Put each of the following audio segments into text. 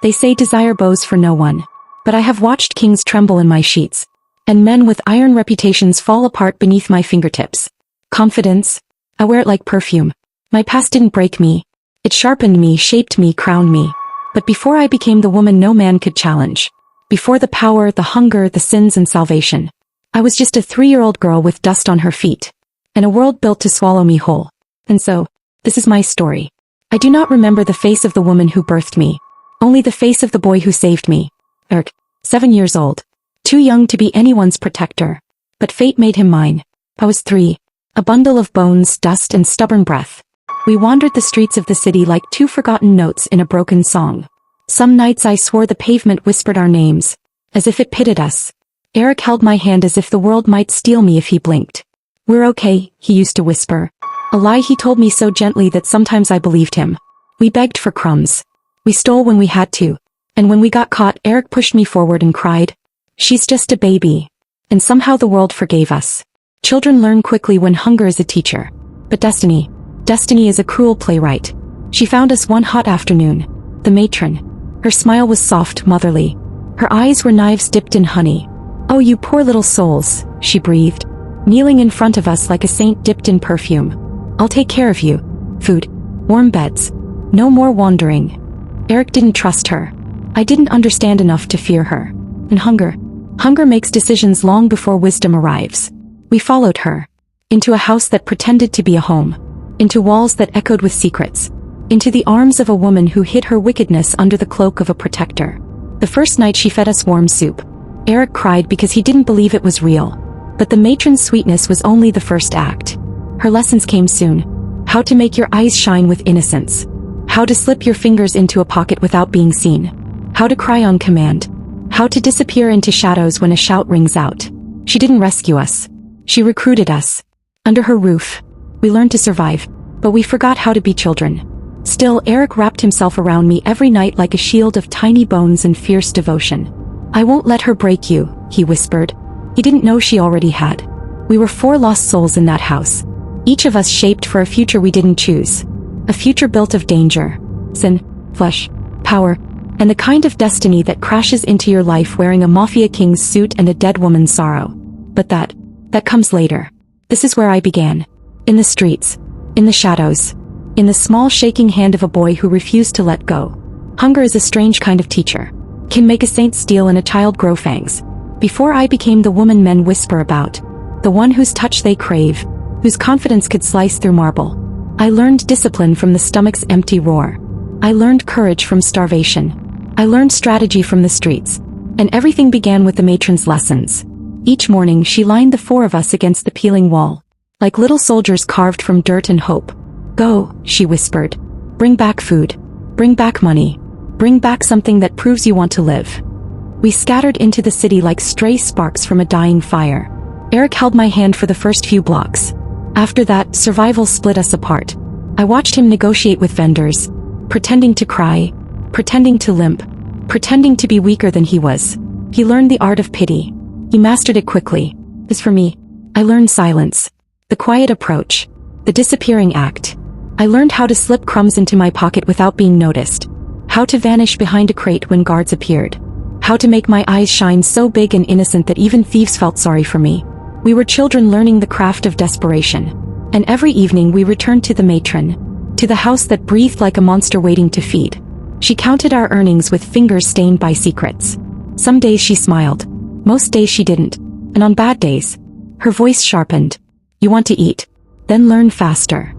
They say desire bows for no one. But I have watched kings tremble in my sheets, and men with iron reputations fall apart beneath my fingertips. Confidence? I wear it like perfume. My past didn't break me. It sharpened me, shaped me, crowned me. But before I became the woman no man could challenge, before the power, the hunger, the sins and salvation, I was just a 3-year-old girl with dust on her feet, and a world built to swallow me whole. And so, this is my story. I do not remember the face of the woman who birthed me, only the face of the boy who saved me. 7 years old. Too young to be anyone's protector. But fate made him mine. I was 3. A bundle of bones, dust and stubborn breath. We wandered the streets of the city like 2 forgotten notes in a broken song. Some nights I swore the pavement whispered our names, as if it pitied us. Eric held my hand as if the world might steal me if he blinked. "We're okay," he used to whisper. A lie he told me so gently that sometimes I believed him. We begged for crumbs. We stole when we had to. And when we got caught, Eric pushed me forward and cried, "She's just a baby." And somehow the world forgave us. Children learn quickly when hunger is a teacher. But destiny is a cruel playwright. She found us one hot afternoon. The matron. Her smile was soft, motherly. Her eyes were knives dipped in honey. "Oh, you poor little souls," she breathed, kneeling in front of us like a saint dipped in perfume. "I'll take care of you. Food. Warm beds. No more wandering." Eric didn't trust her. I didn't understand enough to fear her. And hunger makes decisions long before wisdom arrives. We followed her. Into a house that pretended to be a home. Into walls that echoed with secrets. Into the arms of a woman who hid her wickedness under the cloak of a protector. The first night she fed us warm soup. Eric cried because he didn't believe it was real. But the matron's sweetness was only the first act. Her lessons came soon. How to make your eyes shine with innocence. How to slip your fingers into a pocket without being seen. How to cry on command. How to disappear into shadows when a shout rings out. She didn't rescue us. She recruited us. Under her roof, we learned to survive, but we forgot how to be children. Still, Eric wrapped himself around me every night like a shield of tiny bones and fierce devotion. "I won't let her break you," he whispered. He didn't know she already had. We were 4 lost souls in that house. Each of us shaped for a future we didn't choose. A future built of danger, sin, flesh, power, and the kind of destiny that crashes into your life wearing a mafia king's suit and a dead woman's sorrow. But that comes later. This is where I began. In the streets. In the shadows. In the small shaking hand of a boy who refused to let go. Hunger is a strange kind of teacher. Can make a saint steal and a child grow fangs. Before I became the woman men whisper about. The one whose touch they crave. Whose confidence could slice through marble. I learned discipline from the stomach's empty roar. I learned courage from starvation. I learned strategy from the streets. And everything began with the matron's lessons. Each morning she lined the 4 of us against the peeling wall. Like little soldiers carved from dirt and hope. "Go," she whispered. "Bring back food. Bring back money. Bring back something that proves you want to live." We scattered into the city like stray sparks from a dying fire. Eric held my hand for the first few blocks. After that, survival split us apart. I watched him negotiate with vendors. Pretending to cry. Pretending to limp. Pretending to be weaker than he was. He learned the art of pity. He mastered it quickly. As for me, I learned silence. The quiet approach. The disappearing act. I learned how to slip crumbs into my pocket without being noticed. How to vanish behind a crate when guards appeared. How to make my eyes shine so big and innocent that even thieves felt sorry for me. We were children learning the craft of desperation. And every evening we returned to the matron. To the house that breathed like a monster waiting to feed. She counted our earnings with fingers stained by secrets. Some days she smiled. Most days she didn't. And on bad days, her voice sharpened. "You want to eat? Then learn faster."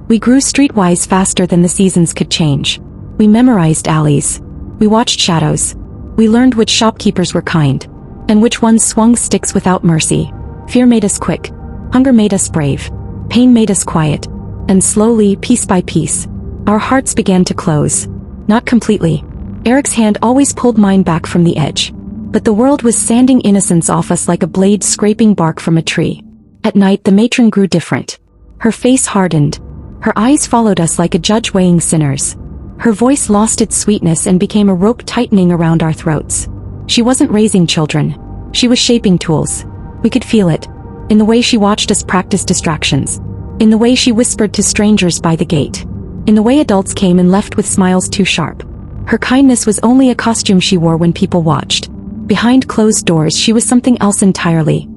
We grew streetwise faster than the seasons could change. We memorized alleys. We watched shadows. We learned which shopkeepers were kind. And which ones swung sticks without mercy. Fear made us quick. Hunger made us brave. Pain made us quiet. And slowly, piece by piece, our hearts began to close. Not completely. Eric's hand always pulled mine back from the edge. But the world was sanding innocence off us like a blade scraping bark from a tree. At night the matron grew different. Her face hardened. Her eyes followed us like a judge weighing sinners. Her voice lost its sweetness and became a rope tightening around our throats. She wasn't raising children. She was shaping tools. We could feel it. In the way she watched us practice distractions. In the way she whispered to strangers by the gate. In the way adults came and left with smiles too sharp. Her kindness was only a costume she wore when people watched. Behind closed doors she was something else entirely.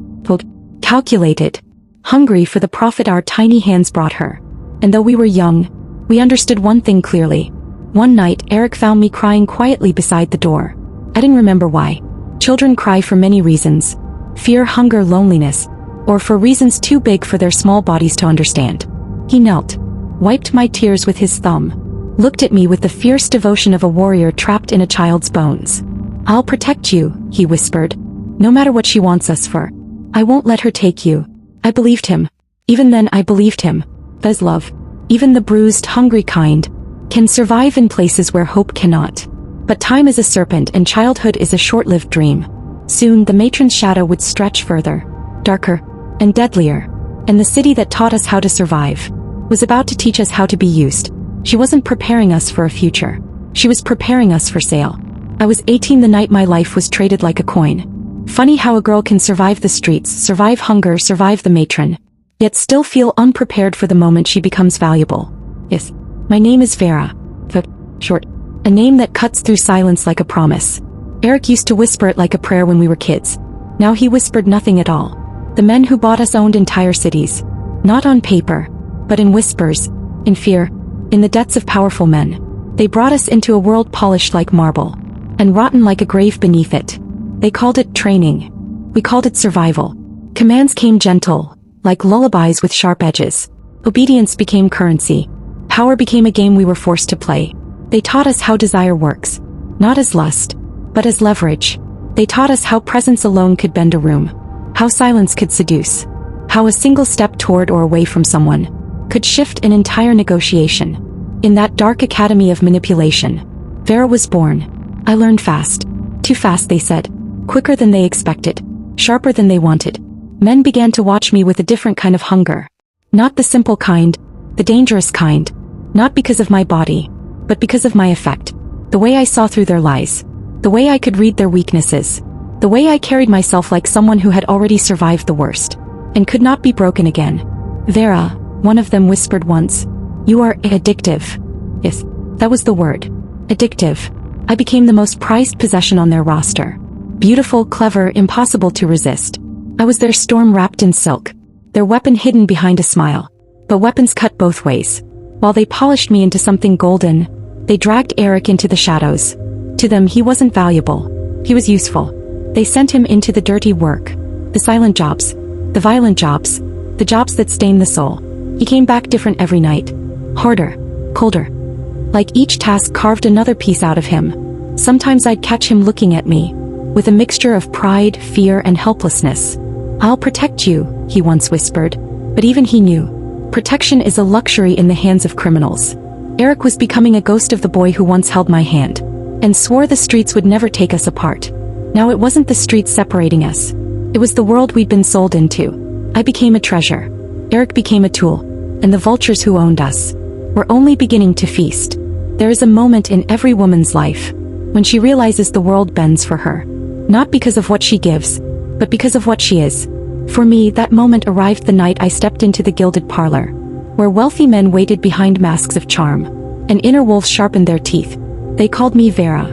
Calculated. Hungry for the profit our tiny hands brought her. And though we were young, we understood one thing clearly. One night, Eric found me crying quietly beside the door. I didn't remember why. Children cry for many reasons. Fear, hunger, loneliness. Or for reasons too big for their small bodies to understand. He knelt, wiped my tears with his thumb, looked at me with the fierce devotion of a warrior trapped in a child's bones. "I'll protect you," he whispered. "No matter what she wants us for. I won't let her take you." I believed him. Even then I believed him. Does love, even the bruised, hungry kind, can survive in places where hope cannot. But time is a serpent and childhood is a short-lived dream. Soon the matron's shadow would stretch further, darker, and deadlier. And the city that taught us how to survive was about to teach us how to be used. She wasn't preparing us for a future. She was preparing us for sale. I was 18 the night my life was traded like a coin. Funny how a girl can survive the streets, survive hunger, survive the matron, yet still feel unprepared for the moment she becomes valuable. Yes, my name is Vera. Short. A name that cuts through silence like a promise. Eric used to whisper it like a prayer when we were kids. Now he whispered nothing at all. The men who bought us owned entire cities. Not on paper, but in whispers, in fear, in the depths of powerful men. They brought us into a world polished like marble, and rotten like a grave beneath it. They called it training. We called it survival. Commands came gentle, like lullabies with sharp edges. Obedience became currency. Power became a game we were forced to play. They taught us how desire works, not as lust, but as leverage. They taught us how presence alone could bend a room, how silence could seduce, how a single step toward or away from someone could shift an entire negotiation. In that dark academy of manipulation, Vera was born. I learned fast. Too fast, they said. Quicker than they expected. Sharper than they wanted. Men began to watch me with a different kind of hunger. Not the simple kind, the dangerous kind. Not because of my body, but because of my effect. The way I saw through their lies. The way I could read their weaknesses. The way I carried myself like someone who had already survived the worst, and could not be broken again. "Vera," one of them whispered once, "you are addictive." Yes, that was the word. Addictive. I became the most prized possession on their roster. Beautiful, clever, impossible to resist. I was their storm wrapped in silk. Their weapon hidden behind a smile. But weapons cut both ways. While they polished me into something golden, they dragged Eric into the shadows. To them he wasn't valuable. He was useful. They sent him into the dirty work. The silent jobs. The violent jobs. The jobs that stain the soul. He came back different every night. Harder. Colder. Like each task carved another piece out of him. Sometimes I'd catch him looking at me, with a mixture of pride, fear, and helplessness. "I'll protect you," he once whispered. But even he knew. Protection is a luxury in the hands of criminals. Eric was becoming a ghost of the boy who once held my hand, and swore the streets would never take us apart. Now it wasn't the streets separating us. It was the world we'd been sold into. I became a treasure. Eric became a tool. And the vultures who owned us were only beginning to feast. There is a moment in every woman's life when she realizes the world bends for her. Not because of what she gives, but because of what she is. For me, that moment arrived the night I stepped into the gilded parlor, where wealthy men waited behind masks of charm, and inner wolves sharpened their teeth. They called me Vera.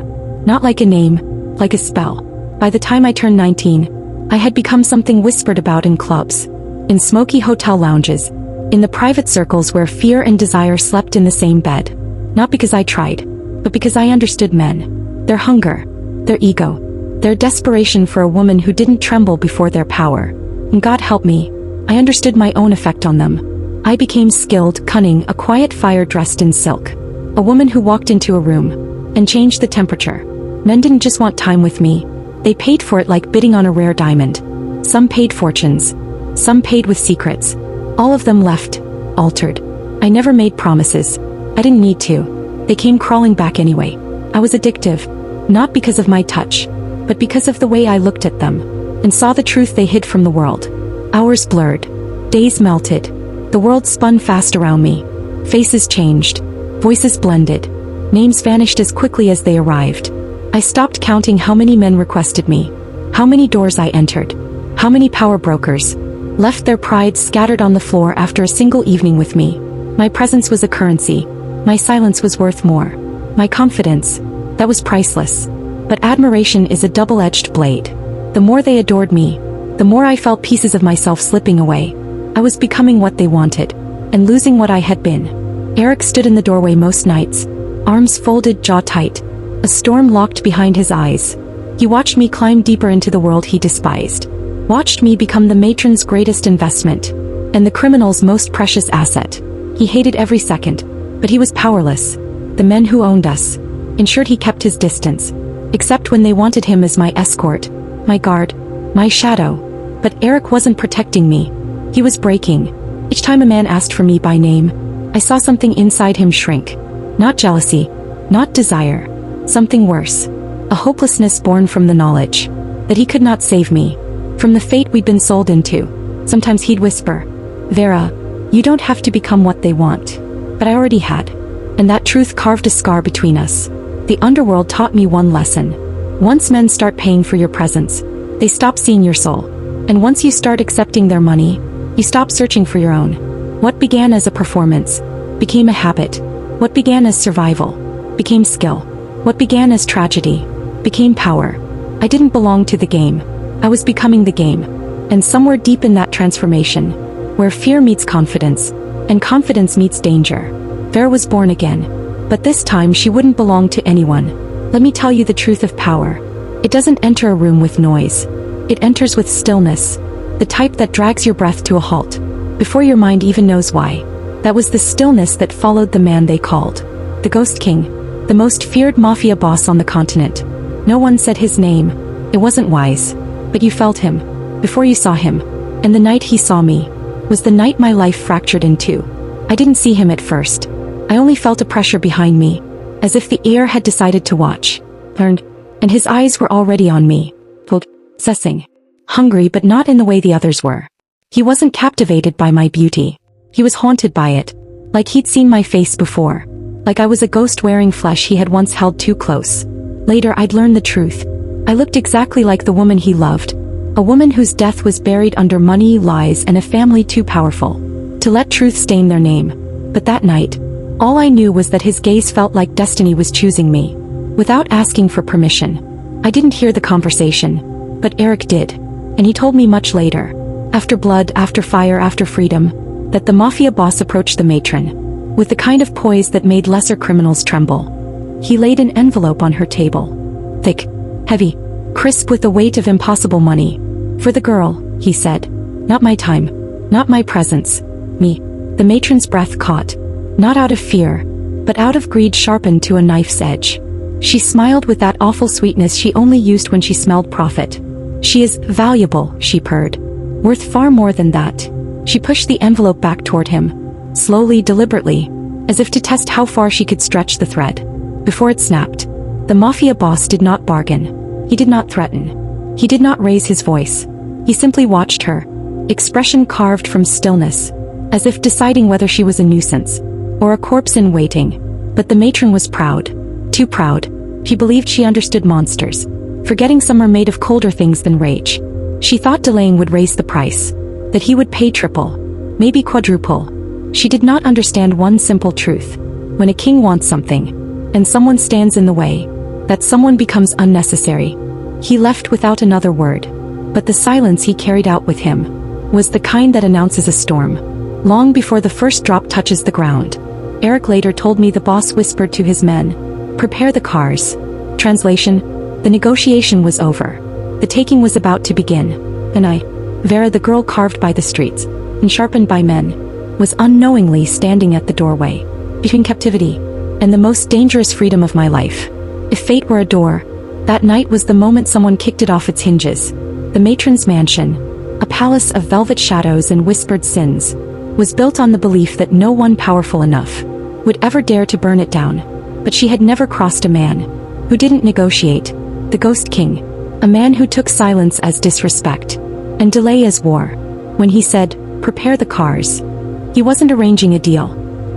Not like a name, like a spell. By the time I turned 19, I had become something whispered about in clubs, in smoky hotel lounges, in the private circles where fear and desire slept in the same bed. Not because I tried, but because I understood men. Their hunger, their ego, their desperation for a woman who didn't tremble before their power. And God help me, I understood my own effect on them. I became skilled, cunning, a quiet fire dressed in silk. A woman who walked into a room and changed the temperature. Men didn't just want time with me. They paid for it like bidding on a rare diamond. Some paid fortunes. Some paid with secrets. All of them left, altered. I never made promises. I didn't need to. They came crawling back anyway. I was addictive, not because of my touch, but because of the way I looked at them, and saw the truth they hid from the world. Hours blurred. Days melted. The world spun fast around me. Faces changed. Voices blended. Names vanished as quickly as they arrived. I stopped counting how many men requested me, how many doors I entered, how many power brokers left their pride scattered on the floor after a single evening with me. My presence was a currency. My silence was worth more. My confidence, That was priceless. But admiration is a double-edged blade. The more they adored me, the more I felt pieces of myself slipping away. I was becoming what they wanted, and losing what I had been. Eric stood in the doorway most nights, arms folded, jaw tight, a storm locked behind his eyes. He watched me climb deeper into the world he despised. Watched me become the matron's greatest investment, and the criminal's most precious asset. He hated every second, but he was powerless. The men who owned us ensured he kept his distance, except when they wanted him as my escort, my guard, my shadow. But Eric wasn't protecting me. He was breaking. Each time a man asked for me by name, I saw something inside him shrink. Not jealousy, not desire. Something worse. A hopelessness born from the knowledge that he could not save me from the fate we'd been sold into. Sometimes he'd whisper, "Vera, you don't have to become what they want." But I already had. And that truth carved a scar between us. The underworld taught me one lesson. Once men start paying for your presence, they stop seeing your soul. And once you start accepting their money, you stop searching for your own. What began as a performance became a habit. What began as survival became skill. What began as tragedy became power. I didn't belong to the game. I was becoming the game. And somewhere deep in that transformation, where fear meets confidence, and confidence meets danger, Vera was born again. But this time she wouldn't belong to anyone. Let me tell you the truth of power. It doesn't enter a room with noise. It enters with stillness. The type that drags your breath to a halt, before your mind even knows why. That was the stillness that followed the man they called the Ghost King, the most feared mafia boss on the continent. No one said his name. It wasn't wise. But you felt him, before you saw him. And the night he saw me was the night my life fractured in two. I didn't see him at first. I only felt a pressure behind me, as if the air had decided to watch. Turned, and his eyes were already on me. Possessing. Hungry, but not in the way the others were. He wasn't captivated by my beauty. He was haunted by it. Like he'd seen my face before. Like I was a ghost wearing flesh he had once held too close. Later I'd learned the truth. I looked exactly like the woman he loved. A woman whose death was buried under money, lies, and a family too powerful to let truth stain their name. But that night, all I knew was that his gaze felt like destiny was choosing me, without asking for permission. I didn't hear the conversation, but Eric did, and he told me much later, after blood, after fire, after freedom, that the mafia boss approached the matron, with the kind of poise that made lesser criminals tremble. He laid an envelope on her table. Thick, heavy, crisp with the weight of impossible money. For the girl, he said. Not my time. Not my presence. Me. The matron's breath caught. Not out of fear, but out of greed sharpened to a knife's edge. She smiled with that awful sweetness she only used when she smelled profit. She is valuable, she purred. Worth far more than that. She pushed the envelope back toward him, slowly, deliberately, as if to test how far she could stretch the thread. Before it snapped, the mafia boss did not bargain. He did not threaten. He did not raise his voice. He simply watched her, expression carved from stillness, as if deciding whether she was a nuisance or a corpse in waiting. But the matron was proud. Too proud. She believed she understood monsters, forgetting some are made of colder things than rage. She thought delaying would raise the price, that he would pay triple, maybe quadruple. She did not understand one simple truth. When a king wants something, and someone stands in the way, that someone becomes unnecessary. He left without another word, but the silence he carried out with him was the kind that announces a storm, long before the first drop touches the ground. Eric later told me the boss whispered to his men, "Prepare the cars." Translation: the negotiation was over. The taking was about to begin. And I, Vera, the girl carved by the streets, and sharpened by men, was unknowingly standing at the doorway, between captivity and the most dangerous freedom of my life. If fate were a door, that night was the moment someone kicked it off its hinges. The matron's mansion, a palace of velvet shadows and whispered sins, was built on the belief that no one powerful enough would ever dare to burn it down. But she had never crossed a man who didn't negotiate. The Ghost King, a man who took silence as disrespect and delay as war. When he said, "Prepare the cars," he wasn't arranging a deal.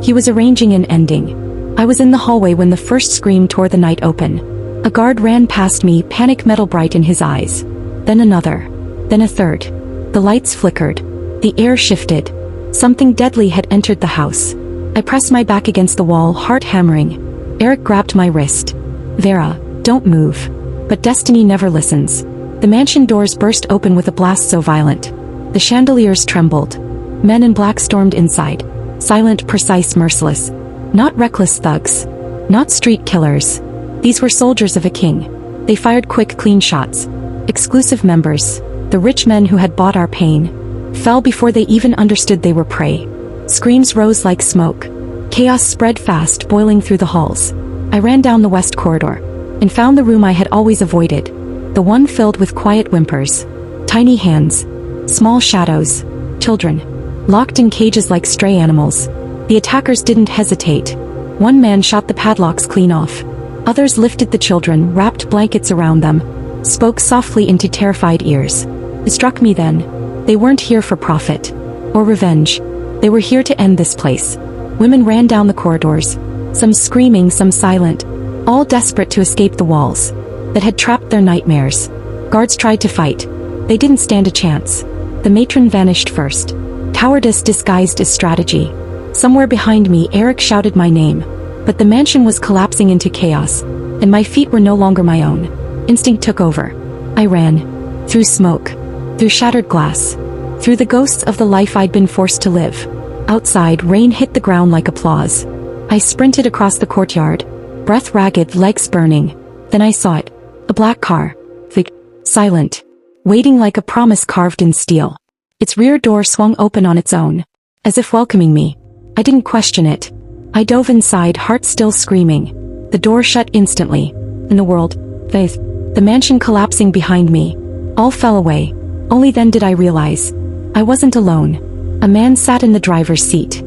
He was arranging an ending. I was in the hallway when the first scream tore the night open. A guard ran past me, panic metal bright in his eyes. Then another. Then a third. The lights flickered. The air shifted. Something deadly had entered the house. I pressed my back against the wall, heart hammering. Eric grabbed my wrist. Vera, don't move. But destiny never listens. The mansion doors burst open with a blast so violent. The chandeliers trembled. Men in black stormed inside. Silent, precise, merciless. Not reckless thugs. Not street killers. These were soldiers of a king. They fired quick, clean shots. Exclusive members, the rich men who had bought our pain, fell before they even understood they were prey. Screams rose like smoke. Chaos spread fast, boiling through the halls. I ran down the west corridor and found the room I had always avoided, the one filled with quiet whimpers, tiny hands, small shadows, children, locked in cages like stray animals. The attackers didn't hesitate. One man shot the padlocks clean off. Others lifted the children, wrapped blankets around them, spoke softly into terrified ears. It struck me then, they weren't here for profit or revenge. They were here to end this place. Women ran down the corridors, some screaming, some silent, all desperate to escape the walls that had trapped their nightmares. Guards tried to fight. They didn't stand a chance. The matron vanished first. Cowardice disguised as strategy. Somewhere behind me, Eric shouted my name, but the mansion was collapsing into chaos, and my feet were no longer my own. Instinct took over. I ran. Through smoke. Through shattered glass. Through the ghosts of the life I'd been forced to live. Outside, rain hit the ground like applause. I sprinted across the courtyard, breath ragged, legs burning. Then I saw it. A black car. Thick, silent, waiting like a promise carved in steel. Its rear door swung open on its own, as if welcoming me. I didn't question it. I dove inside, heart still screaming. The door shut instantly. In the world, the mansion collapsing behind me. All fell away. Only then did I realize I wasn't alone. A man sat in the driver's seat.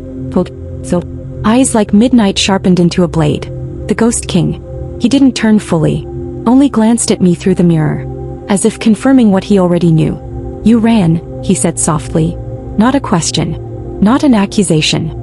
Eyes like midnight sharpened into a blade. The Ghost King. He didn't turn fully, only glanced at me through the mirror, as if confirming what he already knew. You ran, he said softly. Not a question. Not an accusation.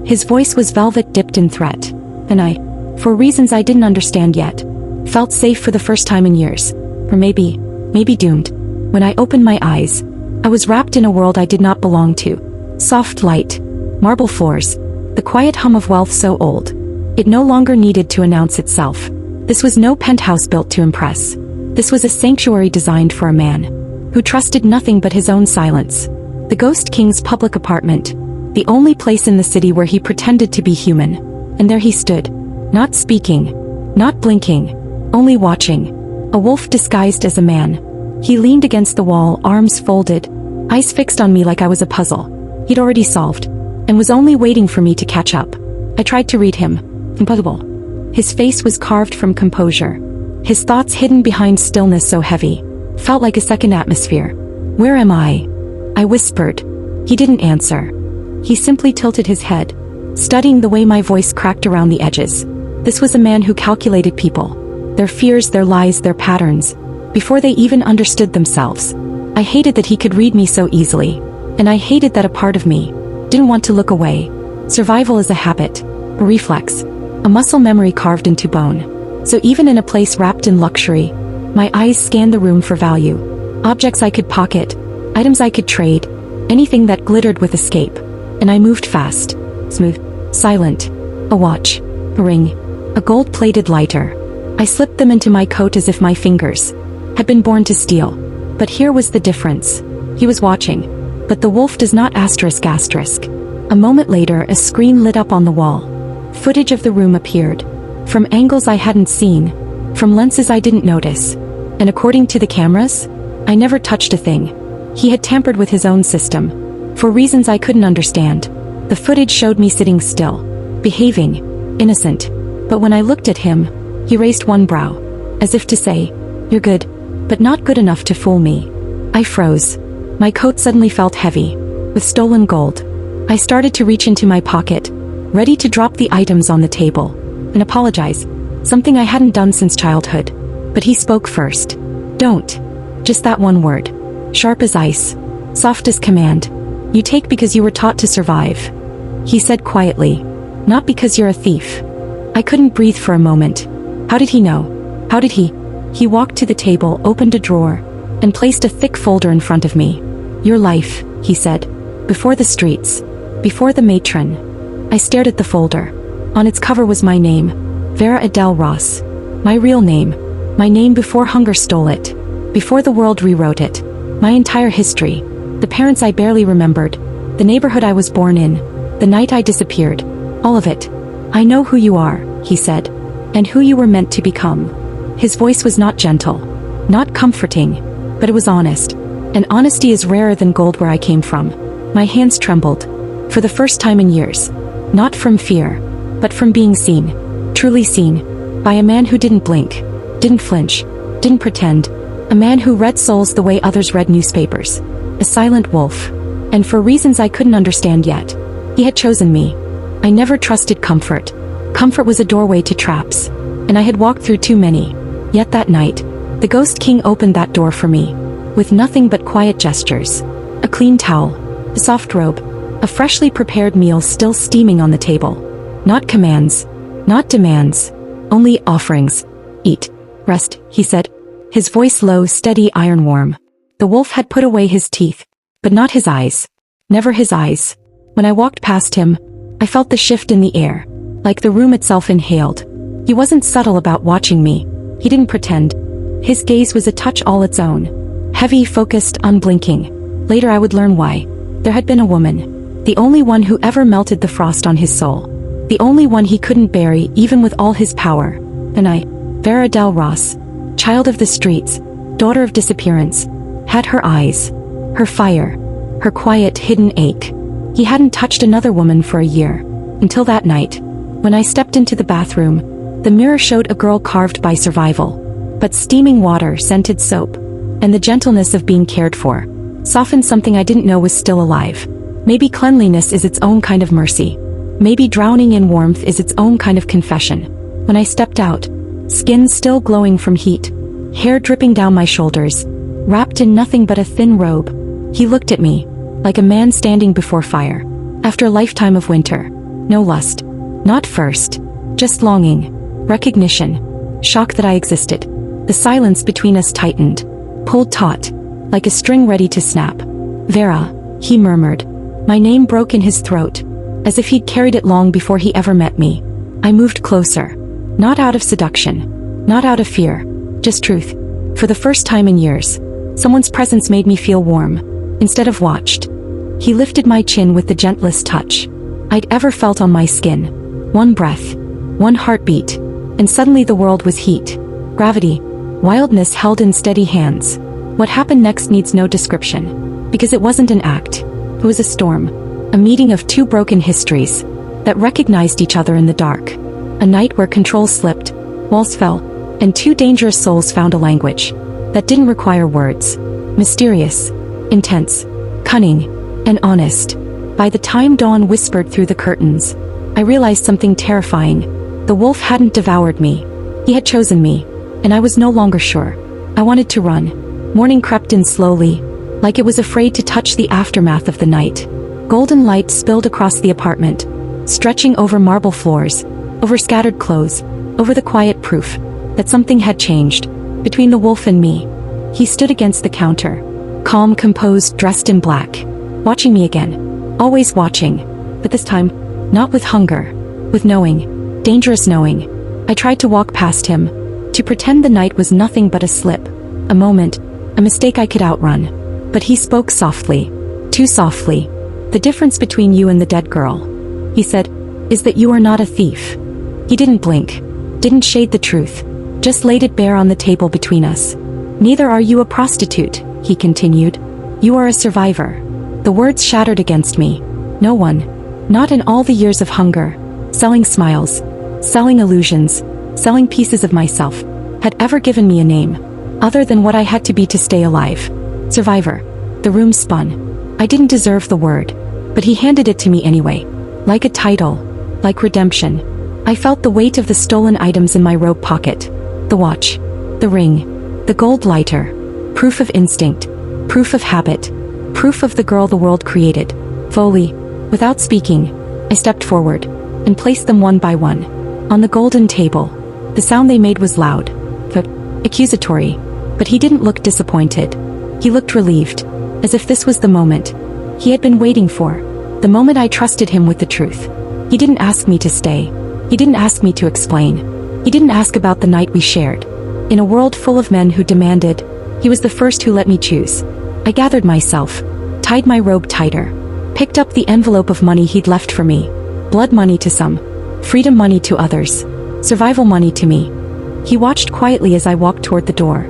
His voice was velvet dipped in threat. And I, for reasons I didn't understand yet, felt safe for the first time in years. Or maybe doomed. When I opened my eyes, I was wrapped in a world I did not belong to. Soft light, marble floors, the quiet hum of wealth so old it no longer needed to announce itself. This was no penthouse built to impress. This was a sanctuary designed for a man who trusted nothing but his own silence. The Ghost King's public apartment, the only place in the city where he pretended to be human. And there he stood, not speaking, not blinking, only watching. A wolf disguised as a man. He leaned against the wall, arms folded, eyes fixed on me like I was a puzzle he'd already solved, and was only waiting for me to catch up. I tried to read him. Impossible. His face was carved from composure. His thoughts hidden behind stillness so heavy. Felt like a second atmosphere. Where am I? I whispered. He didn't answer. He simply tilted his head, studying the way my voice cracked around the edges. This was a man who calculated people, their fears, their lies, their patterns, before they even understood themselves. I hated that he could read me so easily, and I hated that a part of me didn't want to look away. Survival is a habit, a reflex, a muscle memory carved into bone. So even in a place wrapped in luxury, my eyes scanned the room for value. Objects I could pocket, items I could trade, anything that glittered with escape. And I moved fast, smooth, silent. A watch, a ring, a gold-plated lighter. I slipped them into my coat as if my fingers had been born to steal. But here was the difference. He was watching. But the wolf does not asterisk. A moment later, a screen lit up on the wall. Footage of the room appeared. From angles I hadn't seen. From lenses I didn't notice. And according to the cameras, I never touched a thing. He had tampered with his own system. For reasons I couldn't understand. The footage showed me sitting still. Behaving. Innocent. But when I looked at him, he raised one brow. As if to say, "You're good, but not good enough to fool me." I froze. My coat suddenly felt heavy, with stolen gold. I started to reach into my pocket, ready to drop the items on the table, and apologize, something I hadn't done since childhood. But he spoke first. "Don't." Just that one word. Sharp as ice. Soft as command. "You take because you were taught to survive," he said quietly. "Not because you're a thief." I couldn't breathe for a moment. How did he know? How did he? He walked to the table, opened a drawer, and placed a thick folder in front of me. "Your life," he said. "Before the streets. Before the matron." I stared at the folder. On its cover was my name, Vera Adele Ross. My real name. My name before hunger stole it. Before the world rewrote it. My entire history. The parents I barely remembered. The neighborhood I was born in. The night I disappeared. All of it. I know who you are, he said. And who you were meant to become. His voice was not gentle. Not comforting. But it was honest. And honesty is rarer than gold where I came from. My hands trembled. For the first time in years. Not from fear. But from being seen. Truly seen. By a man who didn't blink. Didn't flinch. Didn't pretend. A man who read souls the way others read newspapers. A silent wolf. And for reasons I couldn't understand yet. He had chosen me. I never trusted comfort. Comfort was a doorway to traps. And I had walked through too many. Yet that night, the Ghost King opened that door for me. With nothing but quiet gestures. A clean towel. A soft robe. A freshly prepared meal still steaming on the table. Not commands. Not demands. Only offerings. Eat. Rest, he said. His voice low, steady, iron warm. The wolf had put away his teeth. But not his eyes. Never his eyes. When I walked past him, I felt the shift in the air. Like the room itself inhaled. He wasn't subtle about watching me. He didn't pretend. His gaze was a touch all its own. Heavy, focused, unblinking. Later I would learn why. There had been a woman. The only one who ever melted the frost on his soul. The only one he couldn't bury even with all his power. And I, Vera Del Ross, child of the streets, daughter of disappearance, had her eyes, her fire, her quiet hidden ache. He hadn't touched another woman for a year. Until that night. When I stepped into the bathroom, the mirror showed a girl carved by survival. But steaming water, scented soap, and the gentleness of being cared for, softened something I didn't know was still alive. Maybe cleanliness is its own kind of mercy. Maybe drowning in warmth is its own kind of confession. When I stepped out, skin still glowing from heat, hair dripping down my shoulders, wrapped in nothing but a thin robe, he looked at me, like a man standing before fire. After a lifetime of winter. No lust. Not thirst. Just longing. Recognition. Shock that I existed. The silence between us tightened. Pulled taut. Like a string ready to snap. Vera, he murmured. My name broke in his throat. As if he'd carried it long before he ever met me. I moved closer. Not out of seduction. Not out of fear. Just truth. For the first time in years, someone's presence made me feel warm. Instead of watched. He lifted my chin with the gentlest touch I'd ever felt on my skin. One breath. One heartbeat. And suddenly the world was heat. Gravity. Wildness held in steady hands. What happened next needs no description. Because it wasn't an act. It was a storm. A meeting of two broken histories that recognized each other in the dark. A night where control slipped, walls fell, and two dangerous souls found a language that didn't require words. Mysterious, intense, cunning, and honest. By the time dawn whispered through the curtains, I realized something terrifying. The wolf hadn't devoured me. He had chosen me, and I was no longer sure. I wanted to run. Morning crept in slowly, like it was afraid to touch the aftermath of the night. Golden light spilled across the apartment, stretching over marble floors, over scattered clothes, over the quiet proof that something had changed between the wolf and me. He stood against the counter, calm, composed, dressed in black, watching me again, always watching, but this time, not with hunger, with knowing, dangerous knowing. I tried to walk past him, to pretend the night was nothing but a slip, a moment, a mistake I could outrun. But he spoke softly, too softly. The difference between you and the dead girl, he said, is that you are not a thief. He didn't blink, didn't shade the truth, just laid it bare on the table between us. Neither are you a prostitute, he continued. You are a survivor. The words shattered against me. No one, not in all the years of hunger, selling smiles, selling illusions, selling pieces of myself, had ever given me a name, other than what I had to be to stay alive. Survivor. The room spun. I didn't deserve the word, but he handed it to me anyway. Like a title, like redemption. I felt the weight of the stolen items in my robe pocket. The watch, the ring, the gold lighter. Proof of instinct, proof of habit, proof of the girl the world created. Fully, without speaking, I stepped forward, and placed them one by one, on the golden table. The sound they made was loud, but accusatory. But he didn't look disappointed. He looked relieved, as if this was the moment he had been waiting for, the moment I trusted him with the truth. He didn't ask me to stay. He didn't ask me to explain. He didn't ask about the night we shared. In a world full of men who demanded, he was the first who let me choose. I gathered myself, tied my robe tighter, picked up the envelope of money he'd left for me. Blood money to some, freedom money to others, survival money to me. He watched quietly as I walked toward the door.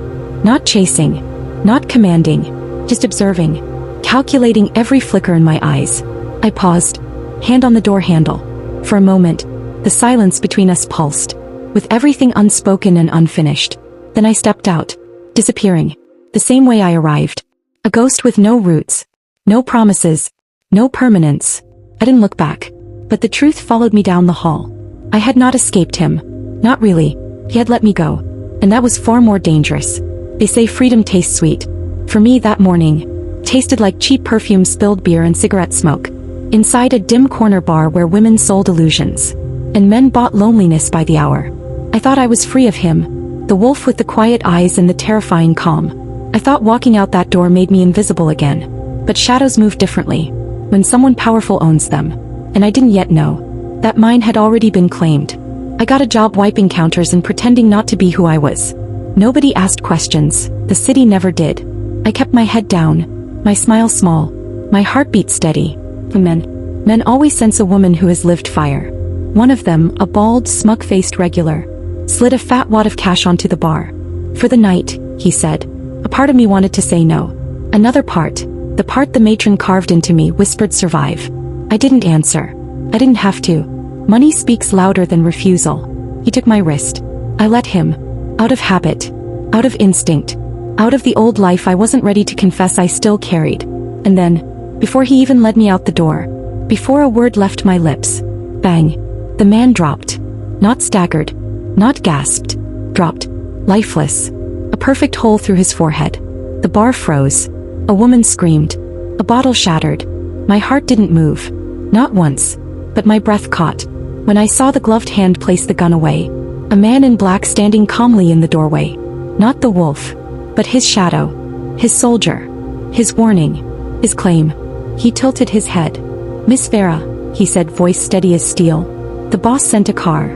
Not chasing, not commanding, just observing, calculating every flicker in my eyes. I paused, hand on the door handle. For a moment, the silence between us pulsed, with everything unspoken and unfinished. Then I stepped out, disappearing, the same way I arrived. A ghost with no roots, no promises, no permanence. I didn't look back, but the truth followed me down the hall. I had not escaped him. Not really. He had let me go. And that was far more dangerous. They say freedom tastes sweet. For me that morning, tasted like cheap perfume, spilled beer and cigarette smoke. Inside a dim corner bar where women sold illusions, and men bought loneliness by the hour. I thought I was free of him, the wolf with the quiet eyes and the terrifying calm. I thought walking out that door made me invisible again. But shadows move differently, when someone powerful owns them. And I didn't yet know that mine had already been claimed. I got a job wiping counters and pretending not to be who I was. Nobody asked questions, the city never did. I kept my head down, my smile small, my heartbeat steady. Men always sense a woman who has lived fire. One of them, a bald, smug-faced regular, slid a fat wad of cash onto the bar. For the night, he said. A part of me wanted to say no. Another part, the part the matron carved into me, whispered survive. I didn't answer. I didn't have to. Money speaks louder than refusal. He took my wrist. I let him. Out of habit. Out of instinct. Out of the old life I wasn't ready to confess I still carried. And then, before he even led me out the door, before a word left my lips, bang, the man dropped. Not staggered. Not gasped. Dropped. Lifeless. A perfect hole through his forehead. The bar froze. A woman screamed. A bottle shattered. My heart didn't move. Not once. But my breath caught. When I saw the gloved hand place the gun away. A man in black standing calmly in the doorway. Not the wolf. But his shadow. His soldier. His warning. His claim. He tilted his head. Miss Vera, he said, voice steady as steel. The boss sent a car.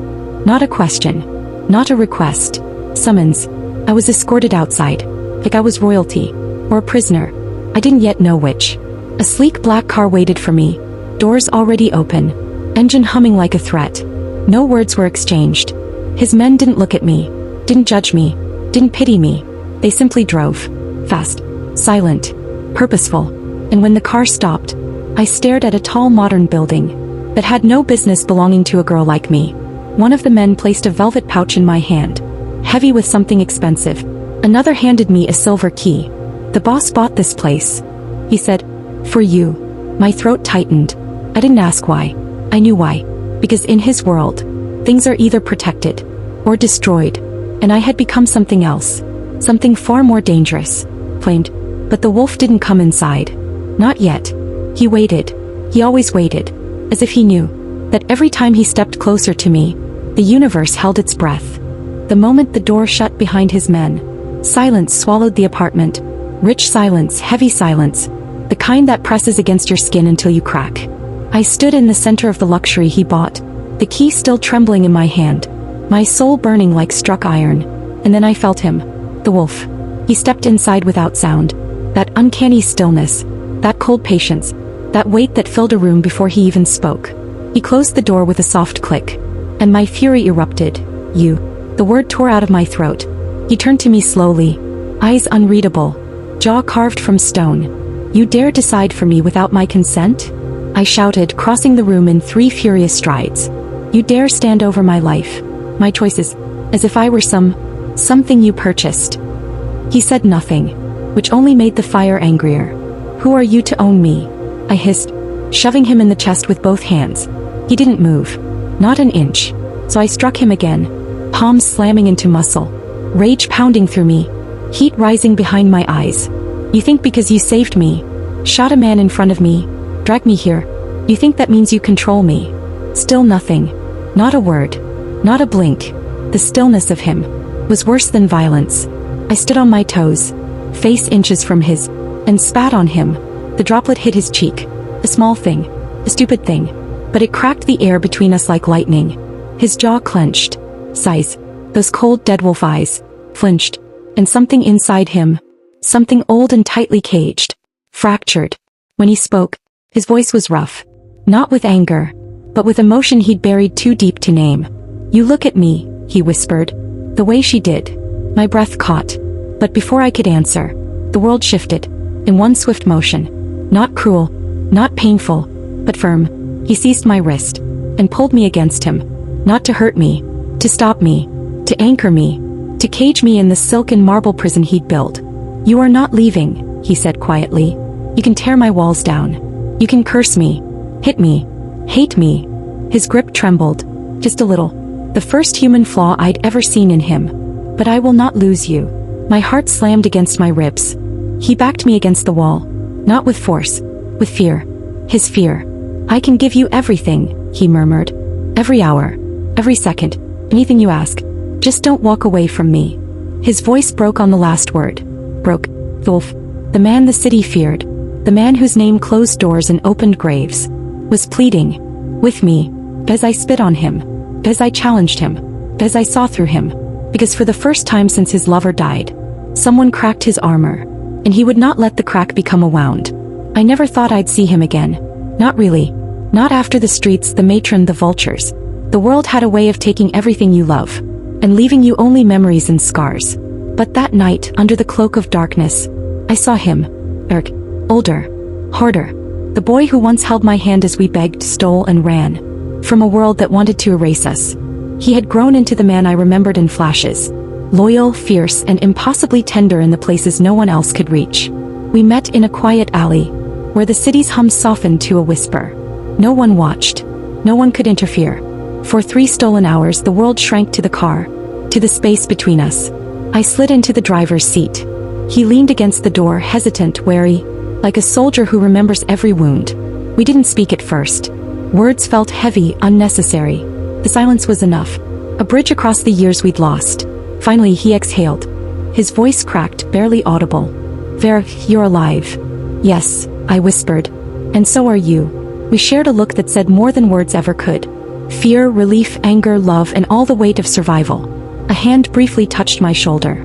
Not a question. Not a request. Summons. I was escorted outside. Like I was royalty. Or a prisoner. I didn't yet know which. A sleek black car waited for me. Doors already open. Engine humming like a threat. No words were exchanged. His men didn't look at me. Didn't judge me. Didn't pity me. They simply drove. Fast. Silent. Purposeful. And when the car stopped, I stared at a tall modern building that had no business belonging to a girl like me. One of the men placed a velvet pouch in my hand, heavy with something expensive. Another handed me a silver key. The boss bought this place. He said, for you. My throat tightened. I didn't ask why. I knew why. Because in his world, things are either protected or destroyed. And I had become something else. Something far more dangerous. Flamed. But the wolf didn't come inside. Not yet. He waited. He always waited. As if he knew that every time he stepped closer to me, the universe held its breath. The moment the door shut behind his men, silence swallowed the apartment. Rich silence, heavy silence. The kind that presses against your skin until you crack. I stood in the center of the luxury he bought, the key still trembling in my hand, my soul burning like struck iron. And then I felt him. The wolf. He stepped inside without sound. That uncanny stillness. That cold patience. That weight that filled a room before he even spoke. He closed the door with a soft click. And my fury erupted. You. The word tore out of my throat. He turned to me slowly. Eyes unreadable. Jaw carved from stone. You dare decide for me without my consent? I shouted, crossing the room in 3 furious strides. You dare stand over my life, my choices, as if I were something you purchased. He said nothing, which only made the fire angrier. Who are you to own me? I hissed, shoving him in the chest with both hands. He didn't move, not an inch. So I struck him again, palms slamming into muscle, rage pounding through me, heat rising behind my eyes. You think because you saved me, shot a man in front of me, dragged me here, you think that means you control me? Still nothing. Not a word. Not a blink. The stillness of him was worse than violence. I stood on my toes, face inches from his, and spat on him. The droplet hit his cheek. A small thing. A stupid thing. But it cracked the air between us like lightning. His jaw clenched. Sighs. Those cold dead wolf eyes flinched, and something inside him, something old and tightly caged, fractured. When he spoke, his voice was rough, not with anger, but with emotion he'd buried too deep to name. "You look at me," he whispered. The way she did. My breath caught. But before I could answer, the world shifted, in one swift motion. Not cruel, not painful, but firm. He seized my wrist, and pulled me against him. Not to hurt me, to stop me, to anchor me, to cage me in the silken marble prison he'd built. "You are not leaving," he said quietly. "You can tear my walls down. You can curse me, hit me, hate me." His grip trembled, just a little. The first human flaw I'd ever seen in him. "But I will not lose you." My heart slammed against my ribs. He backed me against the wall, not with force, with fear. His fear. "I can give you everything," he murmured. "Every hour, every second, anything you ask. Just don't walk away from me." His voice broke on the last word. Broke. Wolf. The man the city feared. The man whose name closed doors and opened graves. Was pleading. With me. As I spit on him. As I challenged him. As I saw through him. Because for the first time since his lover died, someone cracked his armor. And he would not let the crack become a wound. I never thought I'd see him again. Not really. Not after the streets, the matron, the vultures. The world had a way of taking everything you love, and leaving you only memories and scars. But that night, under the cloak of darkness, I saw him. Eric. Older. Harder. The boy who once held my hand as we begged, stole, and ran. From a world that wanted to erase us. He had grown into the man I remembered in flashes. Loyal, fierce, and impossibly tender in the places no one else could reach. We met in a quiet alley, where the city's hum softened to a whisper. No one watched. No one could interfere. For 3 stolen hours the world shrank to the car, to the space between us. I slid into the driver's seat. He leaned against the door, hesitant, wary, like a soldier who remembers every wound. We didn't speak at first. Words felt heavy, unnecessary. The silence was enough. A bridge across the years we'd lost. Finally he exhaled. His voice cracked, barely audible. "Vera, you're alive." "Yes," I whispered. "And so are you." We shared a look that said more than words ever could. Fear, relief, anger, love, and all the weight of survival. A hand briefly touched my shoulder.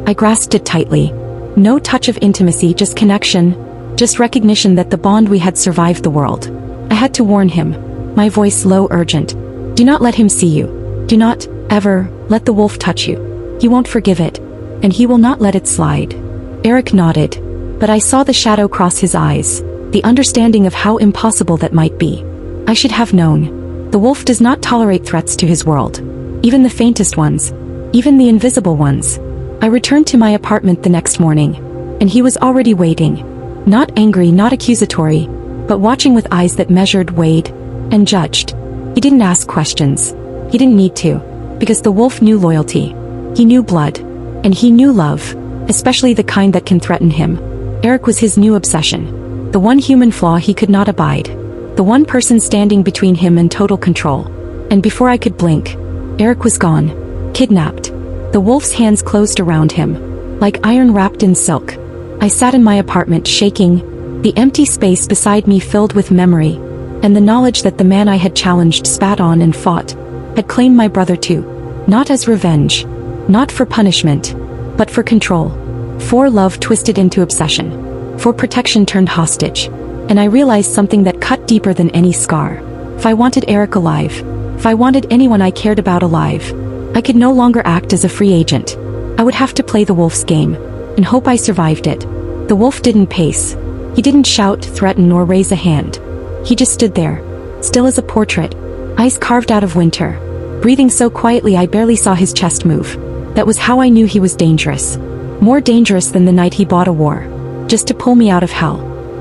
I grasped it tightly. No touch of intimacy, just connection, just recognition that the bond we had survived the world. I had to warn him, my voice low, urgent. "Do not let him see you. Do not, ever, let the wolf touch you. He won't forgive it. And he will not let it slide." Eric nodded, but I saw the shadow cross his eyes, the understanding of how impossible that might be. I should have known. The wolf does not tolerate threats to his world. Even the faintest ones. Even the invisible ones. I returned to my apartment the next morning, and he was already waiting. Not angry, not accusatory, but watching with eyes that measured, weighed, and judged. He didn't ask questions. He didn't need to, because the wolf knew loyalty. He knew blood, and he knew love, especially the kind that can threaten him. Eric was his new obsession. The one human flaw he could not abide. The one person standing between him and total control. And before I could blink, Eric was gone. Kidnapped. The wolf's hands closed around him, like iron wrapped in silk. I sat in my apartment shaking, the empty space beside me filled with memory, and the knowledge that the man I had challenged, spat on, and fought, had claimed my brother too. Not as revenge. Not for punishment. But for control. For love twisted into obsession. For protection turned hostage. And I realized something that cut deeper than any scar. If I wanted Eric alive, if I wanted anyone I cared about alive, I could no longer act as a free agent. I would have to play the wolf's game, and hope I survived it. The wolf didn't pace. He didn't shout, threaten, or raise a hand. He just stood there, still as a portrait, eyes carved out of winter, breathing so quietly I barely saw his chest move. That was how I knew he was dangerous. More dangerous than the night he bought a war, just to pull me out of hell.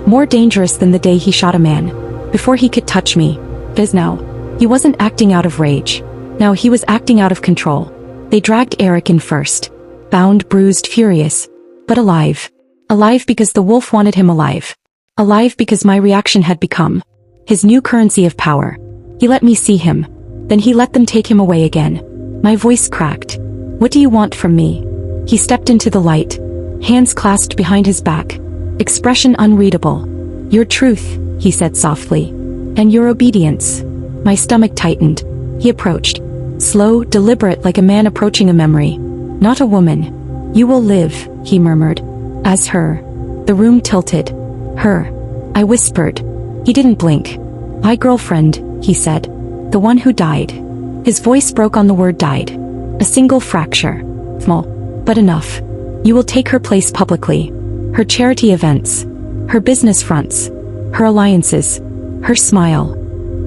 More dangerous than the day he shot a man, before he could touch me. Because now, he wasn't acting out of rage. Now he was acting out of control. They dragged Eric in first. Bound, bruised, furious. But alive. Alive because the wolf wanted him alive. Alive because my reaction had become his new currency of power. He let me see him. Then he let them take him away again. My voice cracked. "What do you want from me?" He stepped into the light, hands clasped behind his back, expression unreadable. "Your truth," he said softly. "And your obedience." My stomach tightened. He approached. slow, deliberate like a man approaching a memory. Not a woman. You will live, he murmured. As her. The room tilted. Her. I whispered. He didn't blink. My girlfriend, he said. The one who died. His voice broke on the word died. A single fracture. Small. But enough. You will take her place publicly. Her charity events. Her business fronts. Her alliances. Her smile.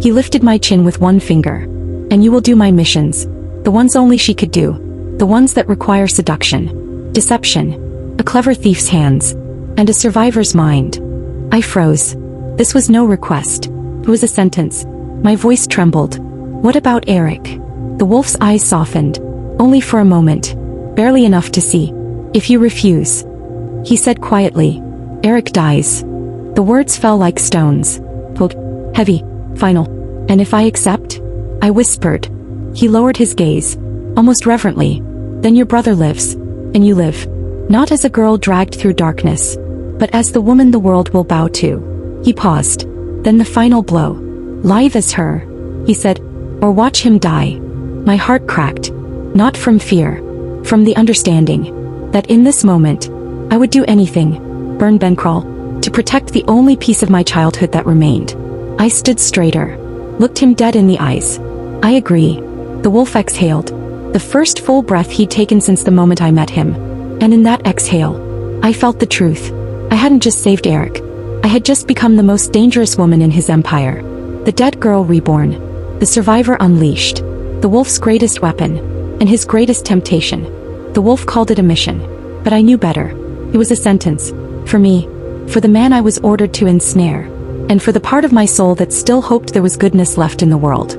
He lifted my chin with one finger. And you will do my missions. The ones only she could do. The ones that require seduction. Deception. A clever thief's hands. And a survivor's mind. I froze. This was no request. It was a sentence. My voice trembled. What about Eric? The wolf's eyes softened. Only for a moment. Barely enough to see. If you refuse. He said quietly. Eric dies. The words fell like stones. Cold, heavy, final. And if I accept? I whispered. He lowered his gaze. Almost reverently. Then your brother lives. And you live. Not as a girl dragged through darkness. But as the woman the world will bow to. He paused. Then the final blow. Live as her. He said. Or watch him die. My heart cracked. Not from fear. From the understanding. That in this moment. I would do anything. Burn Bencrawl. To protect the only piece of my childhood that remained. I stood straighter. Looked him dead in the eyes. I agree. The wolf exhaled. The first full breath he'd taken since the moment I met him. And in that exhale, I felt the truth. I hadn't just saved Eric. I had just become the most dangerous woman in his empire. The dead girl reborn. The survivor unleashed. The wolf's greatest weapon. And his greatest temptation. The wolf called it a mission. But I knew better. It was a sentence. For me. For the man I was ordered to ensnare. And for the part of my soul that still hoped there was goodness left in the world.